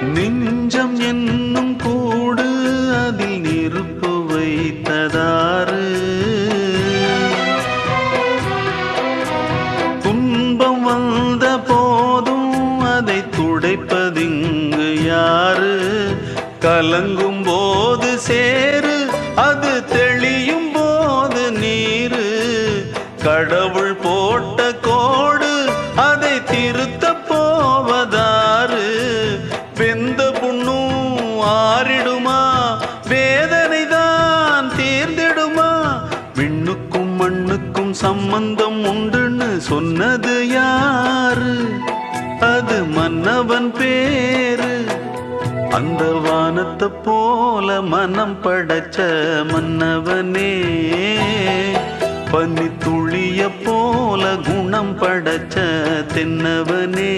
நெஞ்சம் என்னும் கூடு அதில் நெருப்பு வைத்ததாறு, துன்பம் வந்த போதும் அதை துடைப்பதிங்கு யாரு? கலங்கும் போது சேரு, அது தெளியும் போது நீரு. கடவுள் போட்ட கோடு அதை திருத்த போவதாறு? வெந்த புண்ணும் ஆறிடுமா? வேதனை தான் தீர்ந்திடுமா? விண்ணுக்கும் மண்ணுக்கும் சம்பந்தம் உண்டுன்னு சொன்னது யாரு? அது மன்னவன் பேரு. அந்த வானத்தை போல மனம் படைச்ச மன்னவனே, பனி துளிய போல குணம் படைச்ச தென்னவனே.